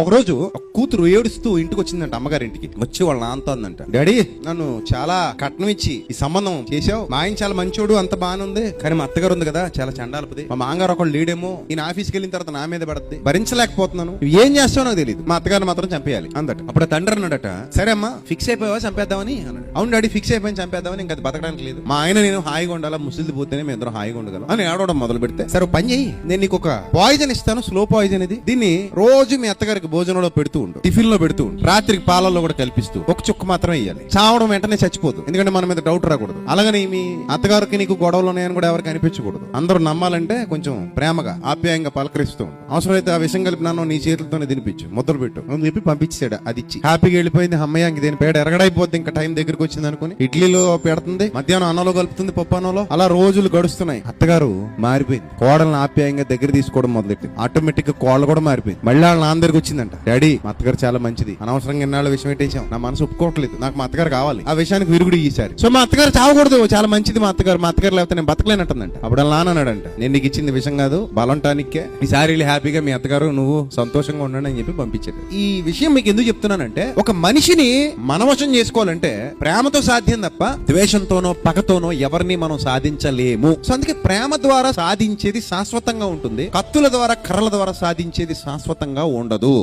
ఒకరోజు ఒక కూతురు ఏడుస్తూ ఇంటికి వచ్చిందంట, అమ్మగారింటికి వచ్చి వాళ్ళ నాన్నతో అందంట, డాడీ నన్ను చాలా కట్నం ఇచ్చి ఈ సంబంధం చేసావు, మా ఆయన చాలా మంచోడు, అంత బాగానే ఉంది, కానీ మా అత్తగారు ఉంది కదా చాలా చండాలపుది, మా మాంగారు ఒకళ్ళు లేడేమో, ఈయన ఆఫీస్కి వెళ్ళిన తర్వాత నా మీద పడుతుంది, భరించలేకపోతున్నాను, నువ్వు ఏం చేస్తావు నాకు తెలియదు, మా అత్తగారిని మాత్రం చంపేయాలి అందట. అప్పుడు ఆ తండ్రి అన్నాడట, సరే అమ్మా ఫిక్స్ అయిపోయావా చంపేద్దామని అన్నాడు. అవును డాడీ ఫిక్స్ అయిపోయి చంపేద్దామని, ఇంకా అది బతకడానికి లేదు, మా ఆయన నేను హాయిగా ఉండాలా, ముసలిది పోతేనే మేము ఇద్దరం హాయిగా ఉండగలం అని ఆడవడం మొదలు పెడితే, సరే పని చెయ్యి, నేను నీకు ఒక పాయిజన్ ఇస్తాను, స్లో పాయిజన్ ఇది, దీన్ని రోజు మీ అత్తగారికి భోజనంలో పెడుతూ ఉండు, టిఫిన్ లో పెడుతూ ఉండు, రాత్రికి పాలల్లో కూడా కల్పిస్తూ ఒక చుక్క మాత్రమే ఇయ్యాలి, చావడం వెంటనే చచ్చిపోదు, ఎందుకంటే మన మీద డౌట్ రాకూడదు. అలాగని మీ అత్తగారికి నీకు గొడవలు ఉన్నాయని కూడా ఎవరికి అనిపించకూడదు, అందరూ నమ్మాలంటే కొంచెం ప్రేమగా ఆప్యాయంగా పలకరిస్తూ ఉండు, అవసరమైతే ఆ విషయం కలిపి నన్ను నీ చేతులతోనే తినిపించు, ముద్దలు పెట్టు అని చెప్పి పంపించాడు. అది ఇచ్చి హ్యాపీగా వెళ్ళిపోయింది. అమ్మయ్య ఇంక దీని పేడ ఎరగడైపోద్ది, ఇంకా టైం దగ్గరికి వచ్చింది అనుకుని ఇడ్లీలో పెడుతుంది, మధ్యాహ్నం అన్నంలో కలుపుతుంది, పప్పు అన్నంలో. అలా రోజులు గడుస్తున్నాయి. అత్తగారు మారిపోయింది, కోడలను ఆప్యాయంగా దగ్గర తీసుకోవడం మొదలెట్టింది. ఆటోమేటిక్ గా కోడలు కూడా మారిపోయింది. మళ్ళీ వాళ్ళ నాన్న దగ్గరికి వచ్చిందంట, డాడీ మా అత్తగారు చాలా మంచిది, అనవసరంగా ఎన్నాళ్ళ విషయం పెట్టేశాం, నా మనసు ఒప్పుకోవట్లేదు, నాకు మా అత్తగారు కావాలి, ఆ విషయానికి విరుగుడు ఈసారి. సో మా అత్తగారు చావకూడదు, చాలా మంచిది మా అత్తగారు లేకపోతే నేను బతకలేనట్టుందంట. అప్పుడు వాళ్ళ నాన్న అన్నాడంట, నేను నీకు ఇచ్చింది విషయం కాదు, బలంటానికే, ఈసారి హ్యాపీగా మీ అత్తగారు నువ్వు సంతోషంగా ఉండండి అని చెప్పి పంపించాడు. ఈ విషయం మీకు ఎందుకు చెప్తున్నానంటే, ఒక మనిషిని మనవశం చేసుకోవాలంటే ప్రేమతో సాధ్యం తప్ప ద్వేషంతోనో పగతోనో ఎవరిని మనం సాధించలేము. సో అందుకే ప్రేమ ద్వారా సాధించేది శాశ్వతంగా ఉంటుంది, కత్తుల ద్వారా కర్రల ద్వారా సాధించేది శాశ్వతంగా ఉండదు.